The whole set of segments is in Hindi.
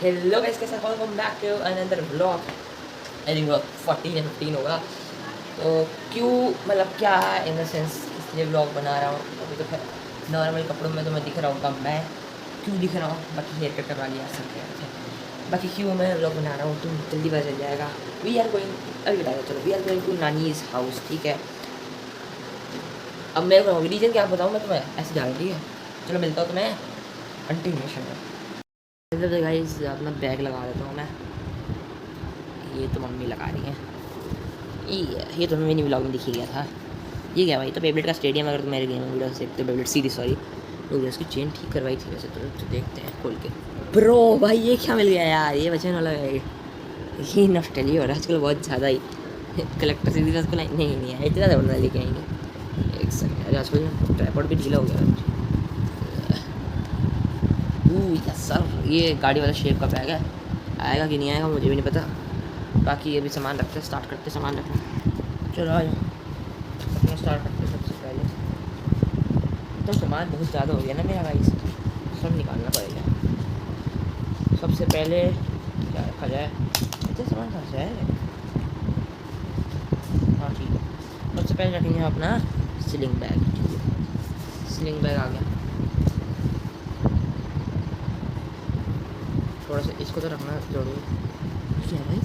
हेलो गाइस, कैसे हो? Welcome back to another vlog. I think 14 या 15 होगा। तो क्यों, मतलब क्या है इन द सेंस, इसलिए व्लॉग बना रहा हूँ। अभी तो खैर नॉर्मल कपड़ों में तो मैं दिख रहा हूँ, मैं क्यों दिख रहा हूँ, बाकी हेयर कट करवा लिया सब क्या। बाकी क्यों मैं व्लॉग बना रहा हूँ तो जल्दी पता चल जाएगा। वी आर गोइंग, अभी बताया चलो, we are going to nani's house, ठीक है। अब मेरे को रीजन क्या बताऊँ मैं तुम्हें, ऐसे जा रहा हूँ, ठीक है। चलो मिलता हूँ तुम्हें कंटिन्यूशन में। तो गाइस अपना बैग लगा देता हूँ मैं। ये तो मम्मी लगा रही है। ये तो मैंने व्लॉग में दिख ही गया था। ये क्या भाई, तो बेबलेट का स्टेडियम, अगर तुम मेरे गेम वीडियो से देखते हो, बेबलेट सीरीज सॉरी, तो उसकी चेन ठीक करवाई थी वैसे तो देखते हैं खोल के। ब्रो भाई ये क्या मिल गया यार, ये बचने वाला है। ये नॉस्टैल्जिया हो रहा है आजकल बहुत ज़्यादा ही। कलेक्टर सीरीज आजकल नहीं है, इतना ज़बरदस्त लेके आएंगे। एक सेकंड, अरे आजकल ट्राइपॉड भी ढीला हो गया। सर ये गाड़ी वाला शेप का बैग है, आएगा कि नहीं आएगा मुझे भी नहीं पता। बाकी अभी सामान रखते हैं, स्टार्ट करते सामान रखना। चलो आ जाओ, अपना स्टार्ट करते सबसे पहले। तो सामान बहुत ज़्यादा हो गया ना मेरा भाई, सब निकालना पड़ेगा। सबसे पहले क्या रखा जाए, इतना सामान कहाँ से है? हाँ ठीक है, सबसे पहले रखेंगे अपना स्लिंग बैग। ठीक है, स्लिंग बैग आ गया। थोड़ा सा इसको तो रखना जरूरी क्या है भाई।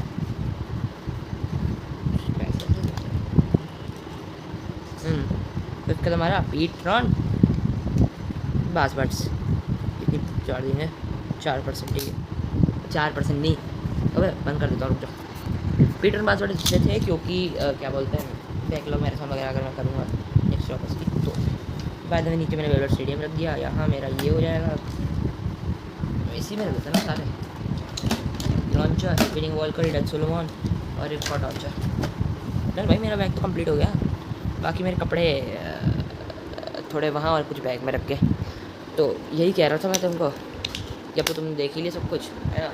उसके हमारा पीट्रॉन बासवर्ड्स कितनी चार्जिंग है, 4%। ठीक है 4% नहीं, अबे बंद कर देता हूँ, रुक जाओ। पीट्रॉन बासवर्ड इसलिए थे क्योंकि क्या बोलते हैं, बैकलॉग मैराथन वगैरह अगर मैं करूँगा नेक्स्ट वापस की, तो बाद में नीचे मैंने वेलर स्टेडियम रख दिया, यहाँ मेरा ये हो जाएगा। इसी में रहता ना सारे लॉन्चर, स्पिनिंग वॉल का रिडन सोलोमॉन और एक फॉट लॉन्चर। नहीं भाई मेरा बैग तो कंप्लीट हो गया। बाकी मेरे कपड़े थोड़े वहाँ और कुछ बैग में रख के, तो यही कह रहा था मैं तुमको कि अब तो तुम देख ही लिए सब कुछ है ना,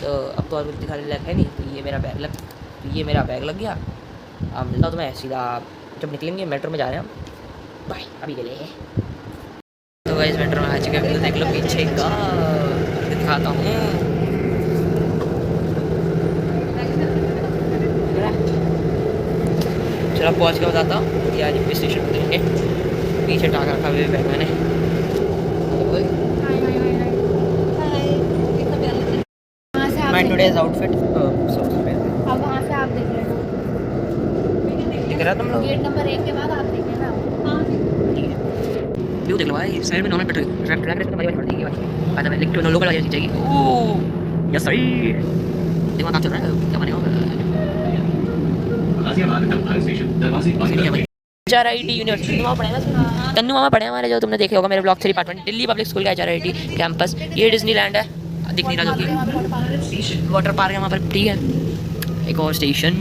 तो अब तो और कुछ दिखाने लायक है नहीं। तो ये मेरा बैग लग गया। अब मिलता हूँ तुम्हें सीधा जब निकलेंगे, मेट्रो में जा रहे हैं हम। बाय, अभी के लिए। तो गाइस मेट्रो में आ चुके हैं, देख लो पीछे का दिखाता हूँ। चलो पहुँच के बताता हूँ कि आज स्टेशन उतरेंगे। पीछे टांग रखा हुआ बैग मैंने। My today's outfit. अब वहाँ से आप देख लेना, दिख रहा तुम लोग? गेट नंबर 1 के बाद आप देख लेना। ठीक है, व्यू देख लो भाई, साइड में नॉर्मल पेट्रोल ट्रैक रेस तो हमारी पड़ती है। बाद में इलेक्ट्रो लोकल वाली चाहिए। ओह यस सही, देखो काम चल रहा है, क्या बनेगा। HRIT यूनिवर्सिटी वहाँ पढ़े ना, तन्नू मामा पढ़े हमारे, जो तुमने देखे होगा मेरे blog 3 part 1, Delhi public school का HRIT कैंपस। ये डिज्नीलैंड है, दिख नहीं रहा जो कि वाटर पार्क है वहाँ पर। ठीक है, एक और स्टेशन,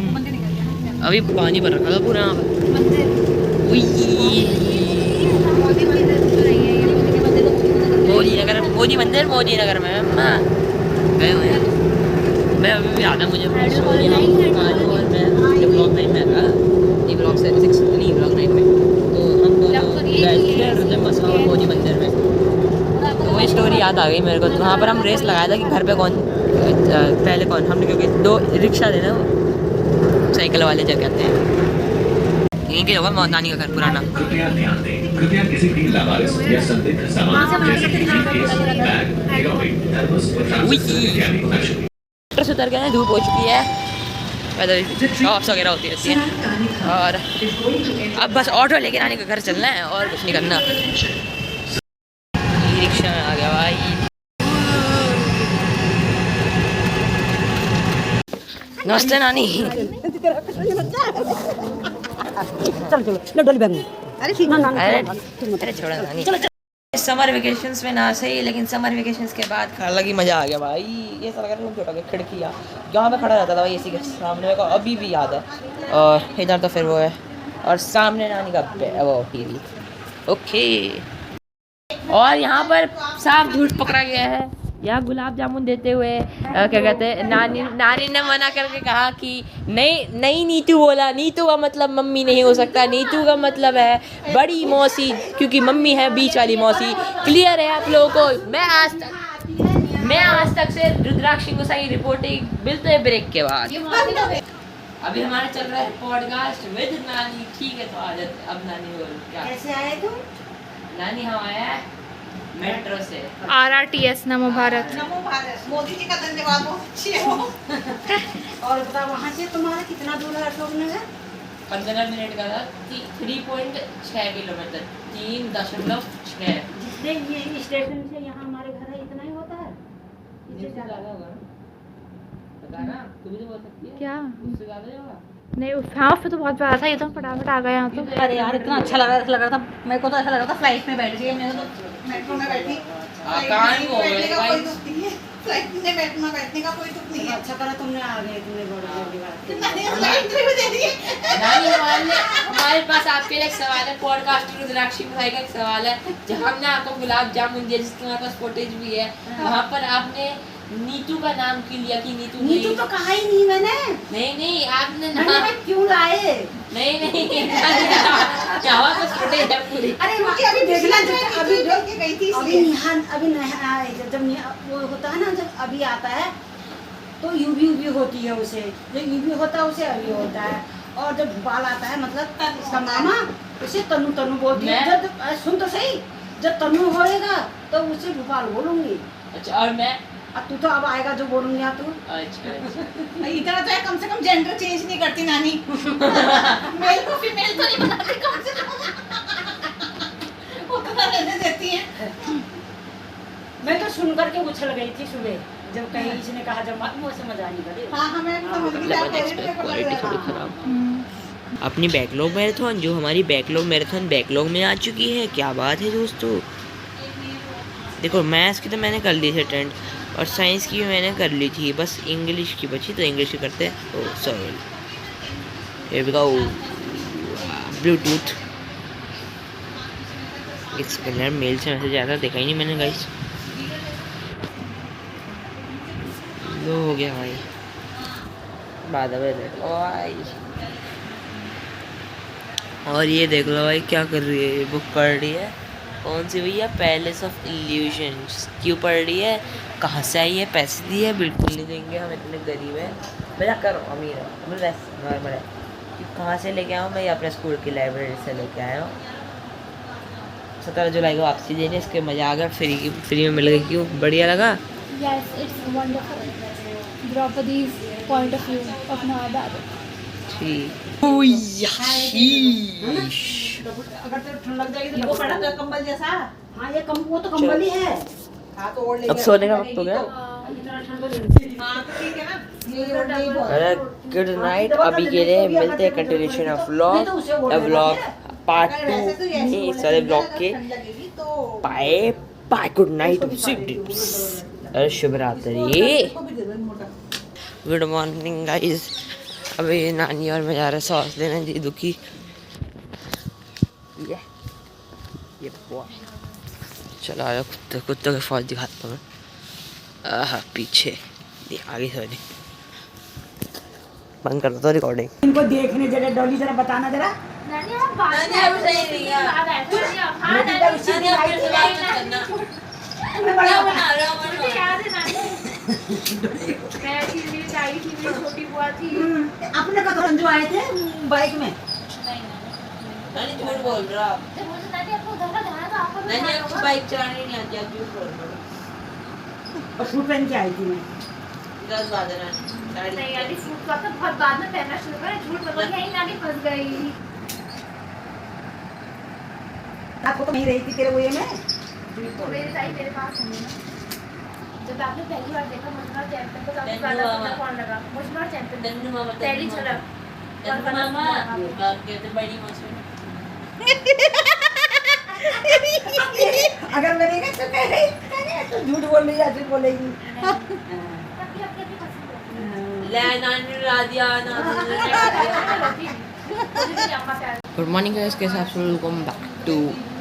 अभी पानी भर रखा था पूरा यहाँ पर। मोदी मंदिर मोदी नगर में गए हुए हैं। मैं अभी भी याद है मुझे, और मैं ब्लॉग 9 में था, ये ब्लॉग 6 नहीं ब्लॉग 9 में, तो हम दोनों गए थे मसा और मोदी मंदिर में। तो वही स्टोरी याद आ गई मेरे को। वहाँ पर हम रेस लगाया था कि घर पे कौन पहले कौन, हमने क्योंकि 2 रिक्शा थे ना, वो साइकिल वाले जो कहते हैं, यहीं के होगा नानी का घर पुराना। कृपया ध्यान दें, कृपया किसी भी लावारिस या संदिग्ध सामान जैसे कि ब्रीफकेस, बैग, हेरोइन, थर्मस और ट्रांजिस्टर इत्यादि को नष्ट ट्रैक्टर से उतर गए हैं, धूप हो चुकी है, शॉप्स वगैरह होती रहती हैं, और अब बस ऑटो लेके नानी का घर चलना है और कुछ नहीं करना। ई रिक्शा में आ गया भाई। नमस्ते नानी। अरे छोड़ा नानी, समर वेकेशंस में ना सही, लेकिन समर वेकेशंस के बाद अलग ही मज़ा आ गया भाई। ये सब अगर छोटा गया खिड़कियाँ, जहाँ पे खड़ा रहता था भाई इसी के सामने, मेरे को अभी भी याद है। और इधर तो फिर वो है, और सामने नानी का वो टीवी। ओके, और यहाँ पर साफ झूठ पकड़ा गया है। यहाँ गुलाब जामुन देते हुए क्या कहते हैं, नानी ने मना करके कहा कि नहीं नीतू बोला, नीतू का मतलब मम्मी नहीं हो सकता, नीतू का मतलब है बड़ी मौसी, क्योंकि मम्मी है बीच वाली मौसी। क्लियर है आप लोगों को? मैं आज तक से रुद्राक्षी को सही रिपोर्टिंग मिलते हैं ब्रेक के बाद। अभी हमारा चल रहा है पॉडकास्ट विद नानी। ठीक है, तो आज अब नानी बोल क्या कैसे आए तुम? नानी हम आया है मेट्रो से। RRTS नमो भारत। नमो भारत, मोदी जी का धन्यवाद, बहुत अच्छी है वो। और बता, वहाँ से तुम्हारा कितना दूर है अशोकनगर? 15 मिनट का था, 3.6 किलोमीटर, 3.6। जितने ये स्टेशन से यहाँ हमारे घर है इतना ही होता है? इससे ज़्यादा होगा ना? पता ना, तू भी तो बोल सकती है। क्या? उससे ज़्यादा ही होगा। नहीं, हाँ फिर तो बहुत बड़ा था, ये तो फटाफट आ गया यहाँ तो। अरे यार इतना अच्छा लग रहा था, मेरे को तो ऐसा लग रहा था फ्लाइट में बैठ गई। मैं तो मेट्रो में बैठी, कान हो गए कोई दुख नहीं है, फ्लाइट में बैठने का कोई दुख नहीं है। अच्छा करा तुमने आ गए, तुमने बड़ी जल्दी बात फ्लाइट में दे दी है। नानी हमारे पास आपके लिए एक सवाल है, पॉडकास्टर रुद्राक्षी भाई का एक सवाल है। जब हमने आपको गुलाब जामुन दिया, जिसके हमारे पास फुटेज भी है, वहाँ पर आपने नीतू का नाम क्यों लिया कि नीतू तो कहा ही नहीं मैंने। नहीं आपने नाम क्यों लाए? नहीं क्या हुआ, कुछ फुटेज है पूरी। अरे मुझे अभी देखना, अभी देख के गई थी, अभी नहीं जब वो होता है ना, जब अभी आता है तो यूबी होती है उसे, जब यूबी होता है उसे अभी होता है, और जब भोपाल आता है मतलब इसका मामा उसे तनु बोलती है। जब सुन तो सही, जब तनु होएगा तो उसे भोपाल बोलूंगी। अच्छा, और मैं अब तू तो अब आएगा जो बोलूंगी तू। अच्छा इतना तो है, कम से कम जेंडर चेंज नहीं करती नानी। मेल को फीमेल तो नहीं बनाती, कम से कम उतना रहने देती है। मैं तो सुन करके उछल गई थी सुबह, जब कहीं इसने कहा जब मुझे समझ आ नहीं पड़ी। हाँ हमें समझ क्वालिटी थोड़ी खराब। अपनी बैकलॉग मैराथन, जो हमारी बैकलॉग में आ चुकी है। क्या बात है दोस्तों। देखो, मैथ्स की तो मैंने कर ली थी अटेंड, और साइंस की भी मैंने कर ली थी, बस इंग्लिश की बची, तो इंग्लिश की करते हैं। तो sorry, here we go, Bluetooth. एक सेकंड यार, मेल से मैसेज आया था, देखा ही नहीं मैंने गाइस। लो हो गया भाई, बाद में देख लो भाई। और ये देख लो भाई क्या कर रही है, बुक पढ़ रही है। कौन सी भैया? Palace of illusions. क्यों पढ़ रही है? कहाँ से आई है? पैसे दिए? बिल्कुल नहीं देंगे, हम इतने गरीब हैं। मजाक करो, अमीर है, मतलब वैसे नॉर्मल है। कहाँ से लेके आया हूँ मैं? अपने स्कूल की लाइब्रेरी से लेके आया हूँ। 17 जुलाई को वापसी देने, इसके मजा आ गया, फ्री में मिल गई। क्यों? बढ़िया लगा। Yes, it's wonderful. Draupadi's point of view of Mahabharata. ठीक। अगर तो ठंड लग जाएगी तो पड़ा तो कंबल जैसा। हाँ ये वो तो कंबल ही है। हाँ तो ओढ़ लेंगे। अब सोने का वक्त हो गया। इतना ठंड तो ठीक है ना, ये ओढ़ लेंगे। अरे गुड नाइट। अभी के लिए मिलते हैं कंटिन्यूशन ऑफ व्लॉग पार्ट 2 में इस वाले व्लॉग के। बाय बाय, गुड नाइट, अरे शुभ रात्रि, गुड मॉर्निंग गाइस। अभी नानी और मैं जा रहे सॉस लेने जी दुखी। ये बॉय चलो आ जाओ, कुत्तों के फौज दिखाता हूँ मैं। पीछे आगे सॉरी, बंद कर दो तो रिकॉर्डिंग। इनको देखने जरा, डॉली जरा बताना जरा। नानी आप बात सही नहीं है। हाँ मैं बड़ा बना रहा मुझे याद है नानी, मैं थी, आई थी, मेरी छोटी बुआ थी। अपने का तो जो आए थे बाइक में। नानी झूठ बोल रहा आप। जब मुझे नानी आपको उधर का ध्यान था, आपको नानी आपको बाइक चलानी नहीं आती, आप झूठ बोल रहे हो। और सूट पहन के आई थी मैं। 10 बजे नानी नहीं यानी सूट का तो बहुत बाद में पहनना शुरू करा, झूठ बोल के यही नानी फंस गई। आपको तो नहीं रही थी तेरे वो ये में। मेरी साइड मेरे पास होंगी ना। जब आपने पहली बार देखा मुझमार चैंपियन को, तो आपको तन्नू ज्यादा मामा। सुंदर कौन लगा? मुझमार चैंपियन, तन्नू मामा, पहली झलक। तन्नू मामा बात कहते बड़ी मछली। अगर मैंने कहा तो कह रही तो झूठ बोल रही है, झूठ बोलेगी। अपनी अपनी पसंद है। ले नानी राधिया गुड मॉर्निंग गाइस, कैसे आप सब? Welcome back to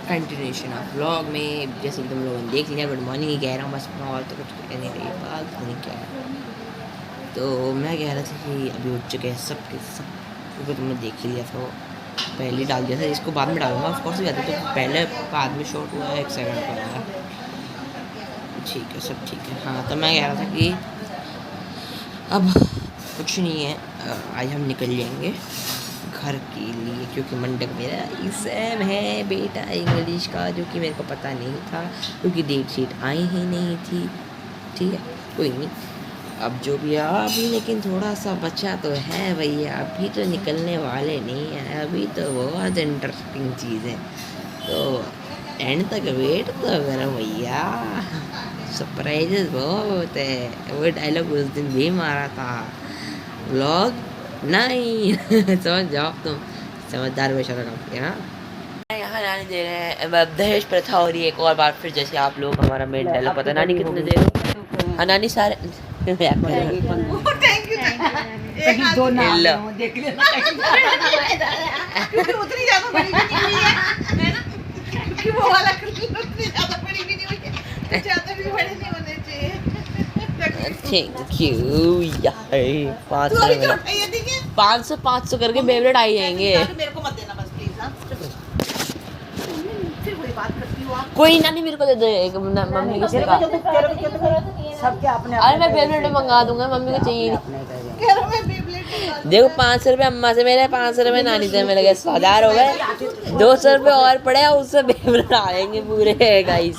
continuation of vlog में। जैसे कि तुम लोगों ने देख लिया, गुड मॉर्निंग ही कह रहा हूँ बस, मैं और तो कुछ कह नहीं रही, बात नहीं क्या है। तो मैं कह रहा था कि अभी उठ चुके हैं सब के सब, क्योंकि तुमने देख ही लिया था, वो पहले डाल दिया था, इसको बाद में डालूंगा ऑफकोर्स। कहते तो पहले बाद में शॉट हुआ है, 1 सेकंड का हुआ है। ठीक है, सब ठीक है। हाँ, तो मैं कह रहा था कि अब कुछ नहीं है, आज हम निकल जाएंगे घर के लिए, क्योंकि मंडप मेरा एग्ज़ाम है बेटा इंग्लिश का, जो कि मेरे को पता नहीं था क्योंकि डेट शीट आई ही नहीं थी। ठीक है, कोई नहीं, अब जो भी है अभी, लेकिन थोड़ा सा बचा तो है भैया, अभी तो निकलने वाले नहीं हैं, अभी तो बहुत इंटरेस्टिंग चीज़ है, तो एंड तक वेट तो करो भैया, सरप्राइजेस बहुत है। वो डायलॉग उस दिन भी मारा था, व्लॉग नहीं समझ जाओ तुम, समझदार बेचारा काम किया ना। यहाँ नानी दे रहे हैं, दहेज प्रथा हो रही है एक और बार फिर, जैसे आप लोग हमारा मेन डायलॉग पता नानी कितने दे रहे हो। नानी सारे दो नाम देख लेना क्योंकि उतनी ज्यादा बड़ी भी नहीं हुई है ना, क्योंकि वो वाला उतनी ज्यादा बड़ी भी नहीं हुई है, ज्यादा भी बड़े नहीं होने चाहिए। थैंक यू यार, 500 करके फेवरेट आई जाएंगे। मेरे को मत देना बस प्लीज। हाँ फिर वही बात करती हो आप। कोई नानी मेरे को दे दो एक, मम्मी को सिखा। सबके अपने अरे मैं फेवरेट मंगा दूंगा, मम्मी को चाहिए नहीं। देखो 500 रुपये अम्मा से मेरे, 500 रुपये नानी से मेरे, 1000 हो गए, 200 रुपये और पड़े, उससे फेवरेट आएंगे पूरे गाइस।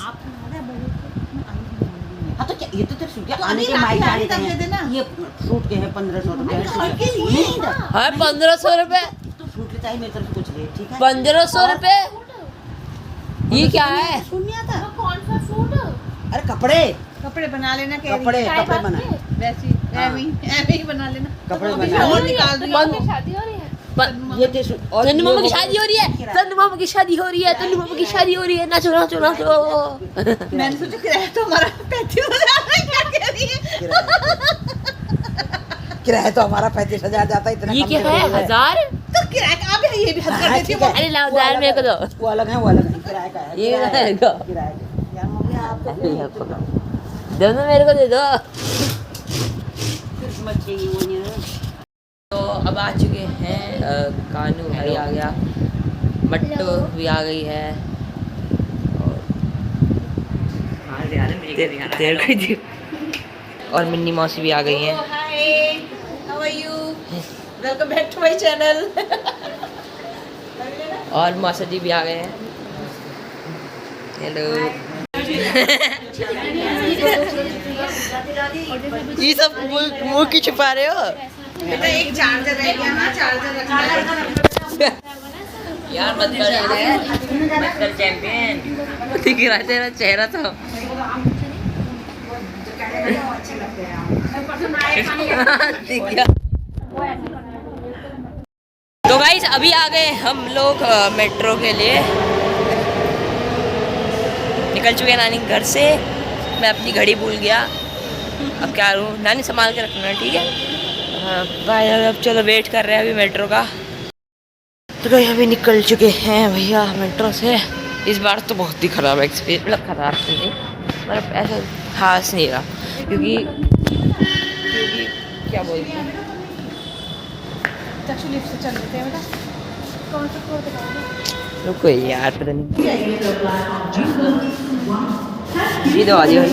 हाँ तो क्या ये तो तेरे सूट आने के माइक आ रहे हैं, ये फ्रूट के हैं 1500 रुपए। हाँ 1500 रुपये तो फ्रूट लेता है मेरी तरफ कुछ ले, ठीक है 1500 रुपये, ये क्या है? सुन नहीं आता? कौन सा सूट? अरे कपड़े कपड़े बना लेना, कपड़े कपड़े बना, वैसे ऐसे ही बना लेना। कपड़े अभी बना और निकाल दूंगी। आपकी शादी हो रही है? ये तेरे और तन्नू मामा की शादी हो रही है, तन्नू मामा की शादी हो रही है, तन्नू मामा की शादी हो रही है, नाचो नाचो नाचो। मैंने सोचा किराया तो हमारा 35,000 क्या कह रही है? किराया तो हमारा 35,000 जाता है, इतना ये कम क्या तो है? नहीं 1000? तो किराया का आप ये भी हद कर देती हो। अरे लाओ 1000 मेरे को दो। वो अलग है, वो अलग है, किराया का है, ये किराया है, रहेगा। किराया का। यार मम्मी आप तो दोनों मेरे को दे दो। मत चाहिए वो नहीं। तो अब आ चुके हैं, कानू भाई आ गया, मट्टू भी आ गई है, और मिन्नी मौसी भी आ गई हैं। Hi, how are you? Welcome back to my channel. और मौसा जी भी आ गए हैं। हेलो। ये सब मुँह की छुपा रहे हो बेटा एक चार्जर रह गया ना, चार्जर रखना है। यार, मत कर चैंपियन, दिख रहा है तेरा चेहरा तो। तो गाइस अभी आ गए हम लोग मेट्रो के लिए, निकल चुके हैं नानी घर से। मैं अपनी घड़ी भूल गया, अब क्या करूँ, नानी संभाल के रखना ठीक है। हाँ भाई, अब चलो वेट कर रहे हैं अभी मेट्रो का। तो भाई अभी निकल चुके हैं भैया मेट्रो से। इस बार तो बहुत ही ख़राब एक्सपीरियंस, मतलब ख़राब तो नहीं, मतलब ऐसा खास नहीं रहा, क्योंकि क्या बोलते हैं, लिफ्ट से चल लेते हैं बेटा। कौन सा फ्लोर दिखाओगे? रुको यार, पता नहीं जी तो आ जाओ।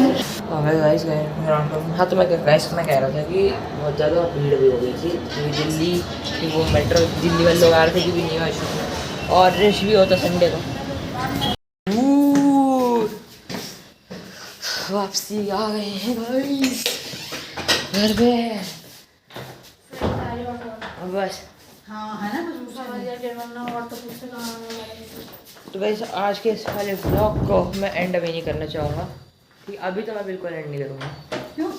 हाँ तो मैं कह रहा था कि बहुत ज़्यादा भीड़ भी हो गई थी, क्योंकि दिल्ली की वो मेट्रो, दिल्ली वाले लोग आ रहे थे कि भी नहीं हुआ शुरू, और रश भी होता संडे को। वापसी आ गए हैं गाइस घर पे, बस। हाँ है ना, तो गाइस आज के इस वाले ब्लॉग को मैं एंड अभी नहीं करना चाहूँगा, कि अभी तो मैं बिल्कुल एंड नहीं करूँगा। क्यों?